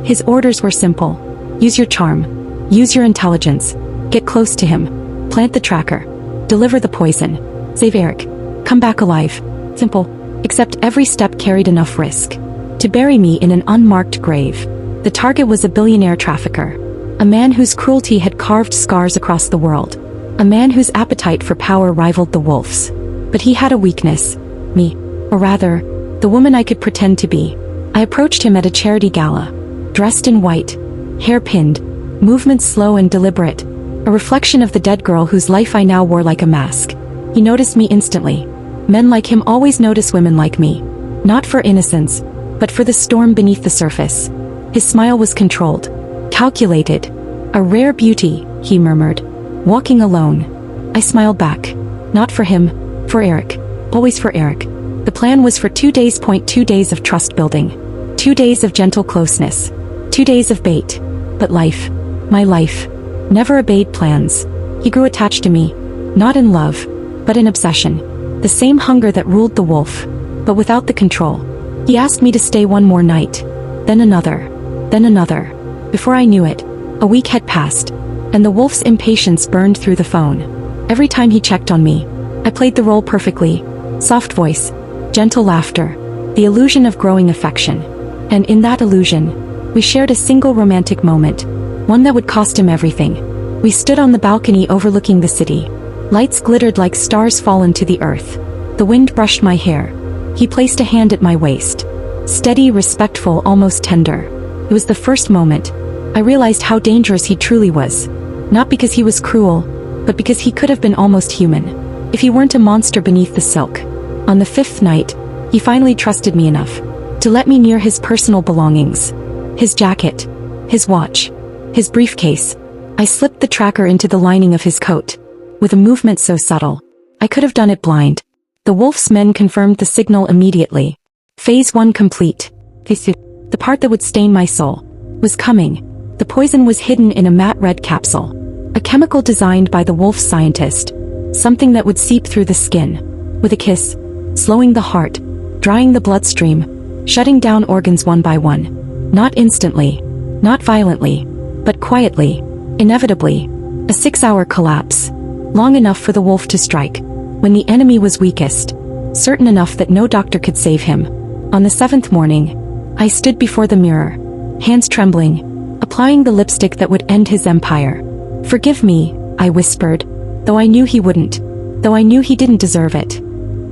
His orders were simple. Use your charm. Use your intelligence. Get close to him. Plant the tracker. Deliver the poison. Save Eric. Come back alive. Simple. Except every step carried enough risk. To bury me in an unmarked grave. The target was a billionaire trafficker. A man whose cruelty had carved scars across the world. A man whose appetite for power rivaled the wolf's. But he had a weakness. Me. Or rather, the woman I could pretend to be. I approached him at a charity gala. Dressed in white. Hair pinned. Movements slow and deliberate. A reflection of the dead girl whose life I now wore like a mask. He noticed me instantly. Men like him always notice women like me. Not for innocence, but for the storm beneath the surface. His smile was controlled. Calculated. A rare beauty, he murmured. Walking alone. I smiled back. Not for him, for Eric. Always for Eric. The plan was for 2 days. 2 days of trust building. 2 days of gentle closeness. 2 days of bait. But life. My life. Never obeyed plans. He grew attached to me. Not in love, but in obsession. The same hunger that ruled the wolf. But without the control. He asked me to stay one more night. Then another. Then another. Before I knew it, a week had passed. And the wolf's impatience burned through the phone. Every time he checked on me, I played the role perfectly. Soft voice. Gentle laughter. The illusion of growing affection. And in that illusion, we shared a single romantic moment. One that would cost him everything. We stood on the balcony overlooking the city. Lights glittered like stars fallen to the earth. The wind brushed my hair. He placed a hand at my waist. Steady, respectful, almost tender. It was the first moment I realized how dangerous he truly was. Not because he was cruel, but because he could have been almost human. If he weren't a monster beneath the silk. On the 5th night, he finally trusted me enough to let me near his personal belongings. His jacket. His watch. His briefcase. I slipped the tracker into the lining of his coat. With a movement so subtle, I could have done it blind. The wolf's men confirmed the signal immediately. Phase 1 complete. The part that would stain my soul was coming. The poison was hidden in a matte red capsule. A chemical designed by the wolf's scientist. Something that would seep through the skin. With a kiss. Slowing the heart. Drying the bloodstream. Shutting down organs one by one. Not instantly. Not violently. But quietly. Inevitably. A 6-hour collapse. Long enough for the wolf to strike. When the enemy was weakest. Certain enough that no doctor could save him. On the 7th morning, I stood before the mirror. Hands trembling. Applying the lipstick that would end his empire. Forgive me, I whispered. Though I knew he wouldn't. Though I knew he didn't deserve it.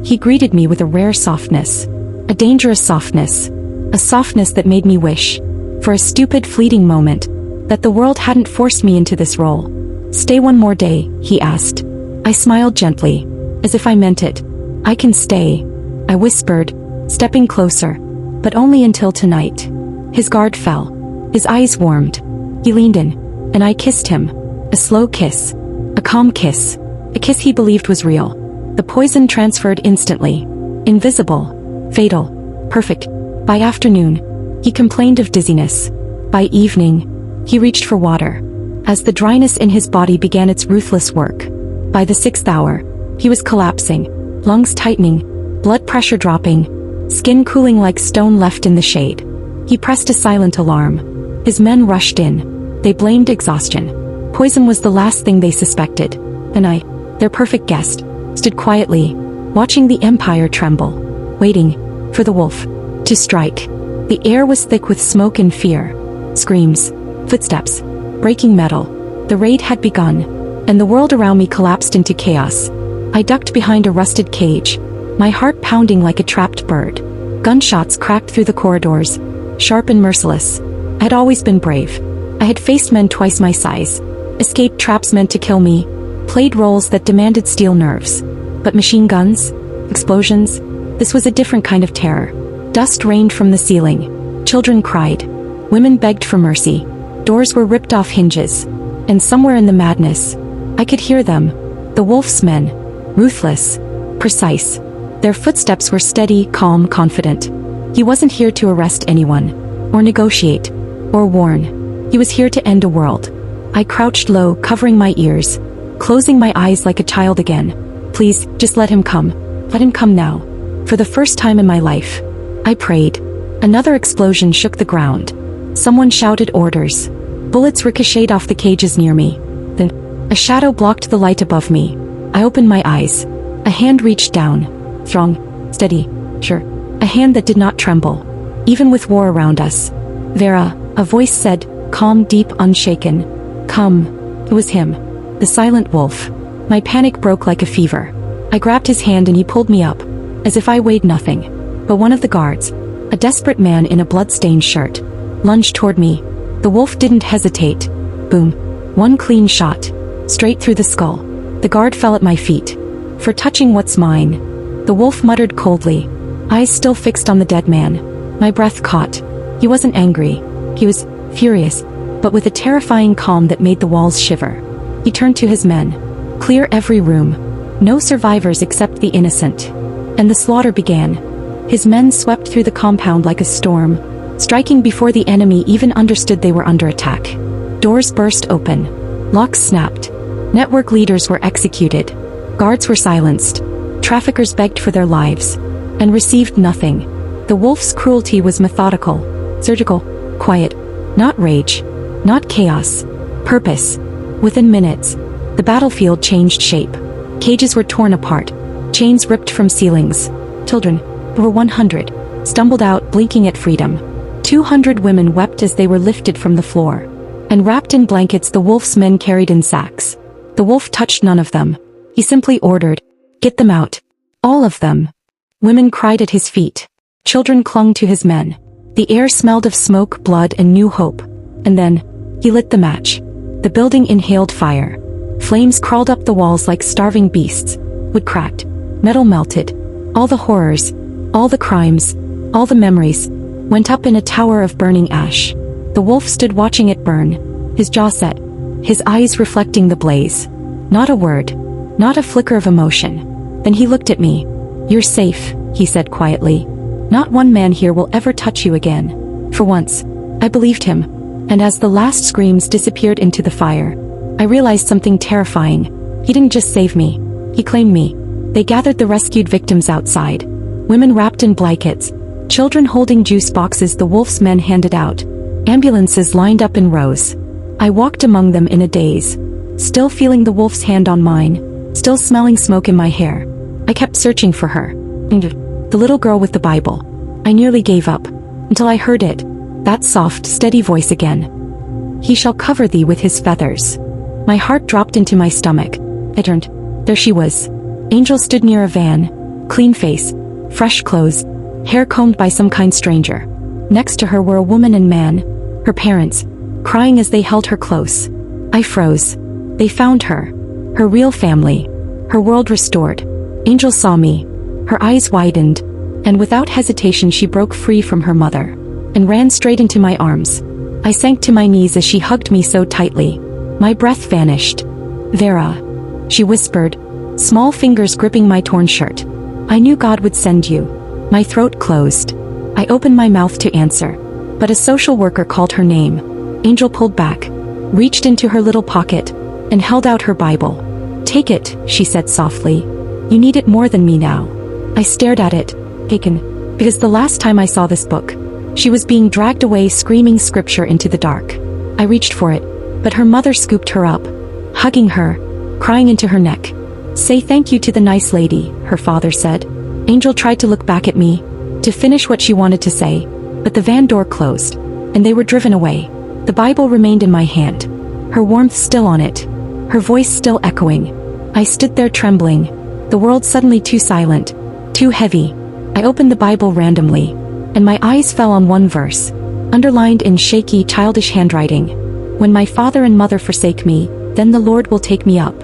He greeted me with a rare softness. A dangerous softness. A softness that made me wish. For a stupid fleeting moment. that the world hadn't forced me into this role. "Stay one more day," he asked. I smiled gently, as if I meant it. "I can stay," I whispered, stepping closer, "but only until tonight." His guard fell. His eyes warmed. He leaned in, and I kissed him. A slow kiss. A calm kiss. A kiss he believed was real. The poison transferred instantly. Invisible. Fatal. Perfect. By afternoon, he complained of dizziness. By evening, he reached for water, as the dryness in his body began its ruthless work. By the 6th hour, he was collapsing, lungs tightening, blood pressure dropping, skin cooling like stone left in the shade. He pressed a silent alarm. His men rushed in. They blamed exhaustion. Poison was the last thing they suspected. And I, their perfect guest, stood quietly, watching the empire tremble, waiting for the wolf to strike. The air was thick with smoke and fear. Screams, footsteps, breaking metal. The raid had begun, and the world around me collapsed into chaos. I ducked behind a rusted cage, my heart pounding like a trapped bird. Gunshots cracked through the corridors, sharp and merciless. I had always been brave. I had faced men twice my size, escaped traps meant to kill me, played roles that demanded steel nerves. But machine guns? Explosions? This was a different kind of terror. Dust rained from the ceiling. Children cried. Women begged for mercy. Doors were ripped off hinges. And somewhere in the madness, I could hear them. The wolf's men. Ruthless. Precise. Their footsteps were steady, calm, confident. He wasn't here to arrest anyone, or negotiate, or warn. He was here to end a world. I crouched low, covering my ears, closing my eyes like a child again. "Please, just let him come. Let him come now." For the first time in my life, I prayed. Another explosion shook the ground. Someone shouted orders. Bullets ricocheted off the cages near me. Then, a shadow blocked the light above me. I opened my eyes. A hand reached down. Strong, steady, sure. A hand that did not tremble, even with war around us. "Vera," a voice said, calm, deep, unshaken. "Come." It was him. The silent wolf. My panic broke like a fever. I grabbed his hand and he pulled me up, as if I weighed nothing. But one of the guards, a desperate man in a blood-stained shirt, lunged toward me. The wolf didn't hesitate. Boom. One clean shot. Straight through the skull. The guard fell at my feet. "For touching what's mine." The wolf muttered coldly, eyes still fixed on the dead man. My breath caught. He wasn't angry. He was furious, but with a terrifying calm that made the walls shiver. He turned to his men. "Clear every room. No survivors except the innocent." And the slaughter began. His men swept through the compound like a storm, striking before the enemy even understood they were under attack. Doors burst open. Locks snapped. Network leaders were executed. Guards were silenced. Traffickers begged for their lives, and received nothing. The wolf's cruelty was methodical, surgical, quiet. Not rage. Not chaos. Purpose. Within minutes, the battlefield changed shape. Cages were torn apart. Chains ripped from ceilings. Children, over 100, stumbled out, blinking at freedom. 200 women wept as they were lifted from the floor. And wrapped in blankets the wolf's men carried in sacks. The wolf touched none of them. He simply ordered, "Get them out. All of them." Women cried at his feet. Children clung to his men. The air smelled of smoke, blood, and new hope. And then, he lit the match. The building inhaled fire. Flames crawled up the walls like starving beasts. Wood cracked. Metal melted. All the horrors, all the crimes, all the memories, went up in a tower of burning ash. The wolf stood watching it burn, his jaw set, his eyes reflecting the blaze. Not a word, not a flicker of emotion. Then he looked at me. "You're safe," he said quietly. "Not one man here will ever touch you again." For once, I believed him. And as the last screams disappeared into the fire, I realized something terrifying. He didn't just save me. He claimed me. They gathered the rescued victims outside. Women wrapped in blankets. Children holding juice boxes the wolf's men handed out. Ambulances lined up in rows. I walked among them in a daze, still feeling the wolf's hand on mine, still smelling smoke in my hair. I kept searching for her. The little girl with the Bible. I nearly gave up, until I heard it. That soft, steady voice again. "He shall cover thee with his feathers." My heart dropped into my stomach. I turned. There she was. Angel stood near a van. Clean face. Fresh clothes. Hair combed by some kind stranger. Next to her were a woman and man. Her parents. crying as they held her close. I froze. They found her. Her real family. Her world restored. Angel saw me. Her eyes widened, and without hesitation she broke free from her mother and ran straight into my arms. I sank to my knees as she hugged me so tightly. My breath vanished. Vera, she whispered, small fingers gripping my torn shirt. I knew God would send you. My throat closed. I opened my mouth to answer, but a social worker called her name. Angel pulled back, reached into her little pocket, and held out her Bible. Take it, she said softly. You need it more than me now. I stared at it, taken, because the last time I saw this book, she was being dragged away screaming scripture into the dark. I reached for it, but her mother scooped her up, hugging her, crying into her neck. Say thank you to the nice lady, her father said. Angel tried to look back at me, to finish what she wanted to say, but the van door closed, and they were driven away. The Bible remained in my hand, her warmth still on it, her voice still echoing. I stood there trembling, the world suddenly too silent, too heavy. I opened the Bible randomly, and my eyes fell on one verse, underlined in shaky, childish handwriting. When my father and mother forsake me, then the Lord will take me up.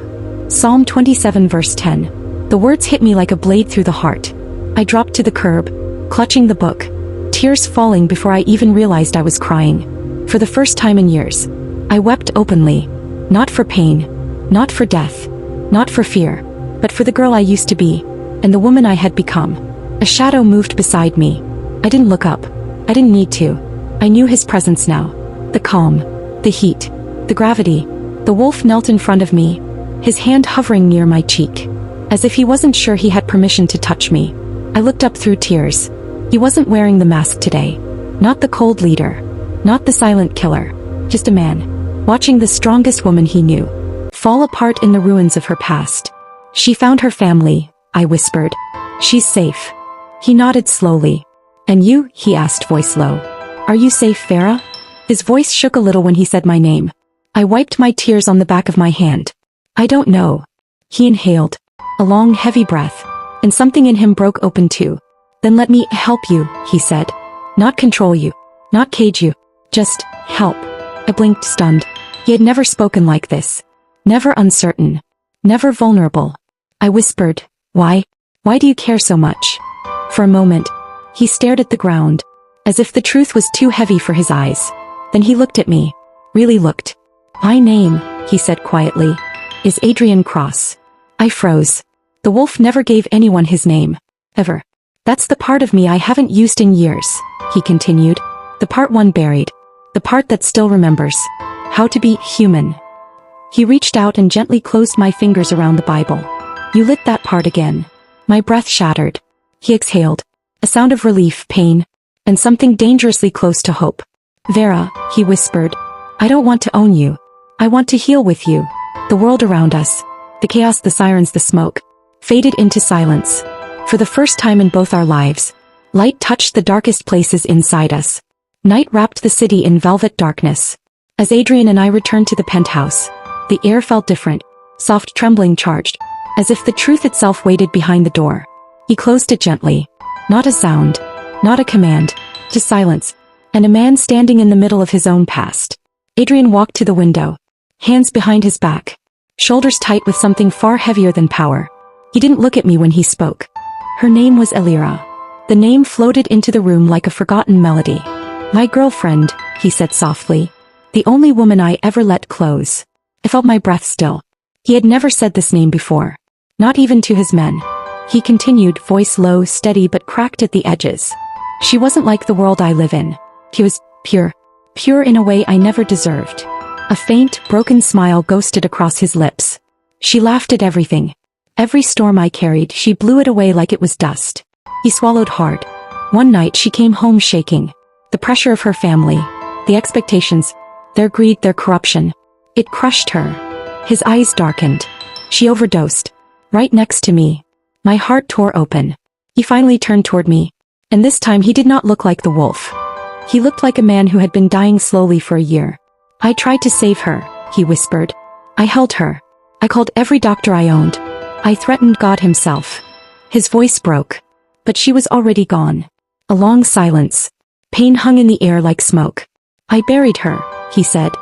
Psalm 27 verse 10. The words hit me like a blade through the heart. I dropped to the curb, clutching the book, tears falling before I even realized I was crying. For the first time in years, I wept openly, not for pain, not for death, not for fear, but for the girl I used to be, and the woman I had become. A shadow moved beside me. I didn't look up. I didn't need to. I knew his presence now. The calm, the heat, the gravity. The wolf knelt in front of me, his hand hovering near my cheek, as if he wasn't sure he had permission to touch me. I looked up through tears. He wasn't wearing the mask today. Not the cold leader. Not the silent killer. Just a man, watching the strongest woman he knew fall apart in the ruins of her past. She found her family, I whispered. She's safe. He nodded slowly. And you? He asked, voice low. Are you safe, Vera? His voice shook a little when he said my name. I wiped my tears on the back of my hand. I don't know. He inhaled, a long, heavy breath, and something in him broke open too. Then let me help you, he said. Not control you, not cage you, just help. I blinked, stunned. He had never spoken like this. Never uncertain. Never vulnerable. I whispered, why? Why do you care so much? For a moment, he stared at the ground, as if the truth was too heavy for his eyes. Then he looked at me. Really looked. My name, he said quietly, is Adrian Cross. I froze. The wolf never gave anyone his name. Ever. That's the part of me I haven't used in years, he continued. The part one buried. The part that still remembers how to be human. He reached out and gently closed my fingers around the Bible. You lit that part again. My breath shattered. He exhaled. A sound of relief, pain, and something dangerously close to hope. Vera, he whispered. I don't want to own you. I want to heal with you. The world around us, the chaos, the sirens, the smoke, faded into silence. For the first time in both our lives, light touched the darkest places inside us. Night wrapped the city in velvet darkness. As Adrian and I returned to the penthouse, the air felt different, soft, trembling, charged, as if the truth itself waited behind the door. He closed it gently. Not a sound, not a command, just silence, and a man standing in the middle of his own past. Adrian walked to the window, hands behind his back, shoulders tight with something far heavier than power. He didn't look at me when he spoke. Her name was Elira. The name floated into the room like a forgotten melody. My girlfriend, he said softly. The only woman I ever let close. I felt my breath still. He had never said this name before. Not even to his men. He continued, voice low, steady but cracked at the edges. She wasn't like the world I live in. She was pure. Pure in a way I never deserved. A faint, broken smile ghosted across his lips. She laughed at everything. Every storm I carried, she blew it away like it was dust. He swallowed hard. One night she came home shaking. The pressure of her family, the expectations, their greed, their corruption. It crushed her. His eyes darkened. She overdosed. Right next to me. My heart tore open. He finally turned toward me. And this time he did not look like the wolf. He looked like a man who had been dying slowly for a year. I tried to save her, he whispered. I held her. I called every doctor I owned. I threatened God himself. His voice broke. But she was already gone. A long silence. Pain hung in the air like smoke. I buried her, he said.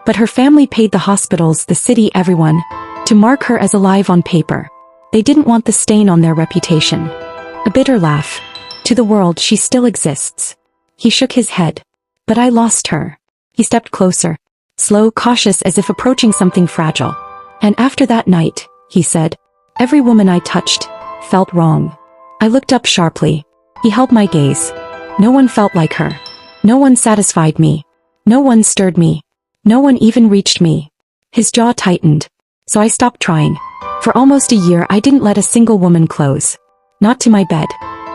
But her family paid the hospitals, the city, everyone, to mark her as alive on paper. They didn't want the stain on their reputation. A bitter laugh. To the world, she still exists. He shook his head. But I lost her. He stepped closer, slow, cautious, as if approaching something fragile. And after that night, he said, every woman I touched felt wrong. I looked up sharply. He held my gaze. No one felt like her. No one satisfied me. No one stirred me. No one even reached me. His jaw tightened. So I stopped trying. For almost a year I didn't let a single woman close. Not to my bed.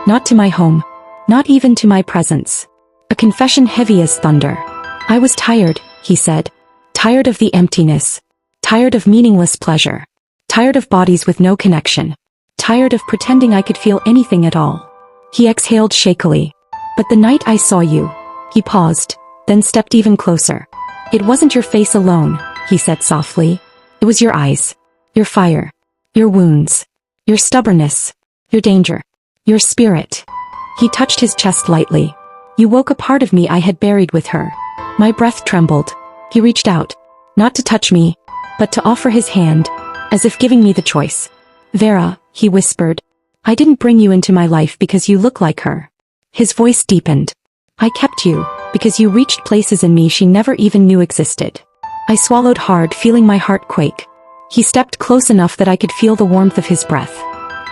Not to my home. Not even to my presence. A confession heavy as thunder. I was tired, he said. Tired of the emptiness. Tired of meaningless pleasure. Tired of bodies with no connection. Tired of pretending I could feel anything at all. He exhaled shakily. But the night I saw you. He paused, then stepped even closer. It wasn't your face alone, he said softly. It was your eyes. Your fire. Your wounds. Your stubbornness. Your danger. Your spirit. He touched his chest lightly. You woke a part of me I had buried with her. My breath trembled. He reached out. Not to touch me, but to offer his hand, as if giving me the choice. Vera, he whispered. I didn't bring you into my life because you look like her. His voice deepened. I kept you, because you reached places in me she never even knew existed. I swallowed hard, feeling my heart quake. He stepped close enough that I could feel the warmth of his breath.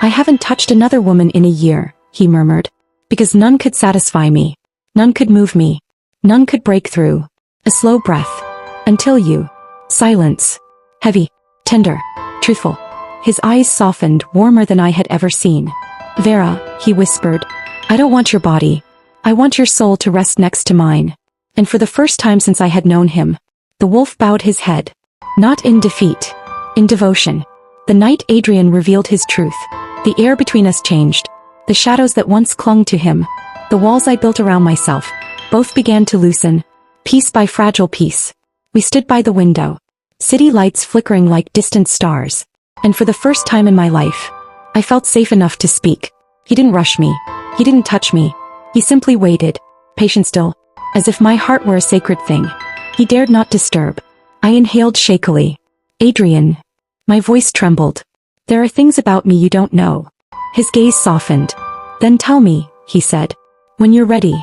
I haven't touched another woman in a year, he murmured. Because none could satisfy me. None could move me. None could break through. A slow breath. Until you. Silence. Heavy. Tender. Truthful. His eyes softened, warmer than I had ever seen. Vera, he whispered. I don't want your body. I want your soul to rest next to mine. And for the first time since I had known him, the wolf bowed his head. Not in defeat. In devotion. The night Adrian revealed his truth, the air between us changed. The shadows that once clung to him, the walls I built around myself, both began to loosen, piece by fragile piece. We stood by the window, city lights flickering like distant stars. And for the first time in my life, I felt safe enough to speak. He didn't rush me. He didn't touch me. He simply waited, patient still, as if my heart were a sacred thing. He dared not disturb. I inhaled shakily. Adrian. My voice trembled. There are things about me you don't know. His gaze softened. Then tell me, he said. When you're ready.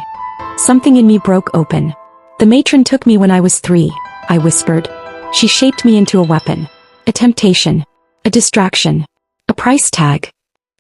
Something in me broke open. The matron took me when I was 3, I whispered. She shaped me into a weapon. A temptation. A distraction. A price tag.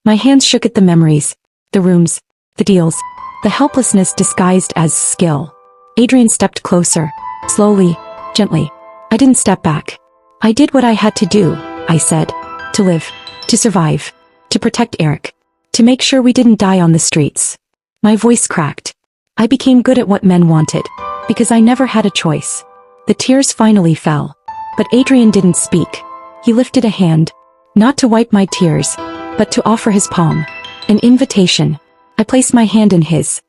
My hands shook at the memories. The rooms. The deals. The helplessness disguised as skill. Adrian stepped closer. Slowly. Gently. I didn't step back. I did what I had to do, I said. To live. To survive. To protect Eric. To make sure we didn't die on the streets. My voice cracked. I became good at what men wanted. Because I never had a choice. The tears finally fell. But Adrian didn't speak. He lifted a hand. Not to wipe my tears, but to offer his palm. An invitation. I placed my hand in his.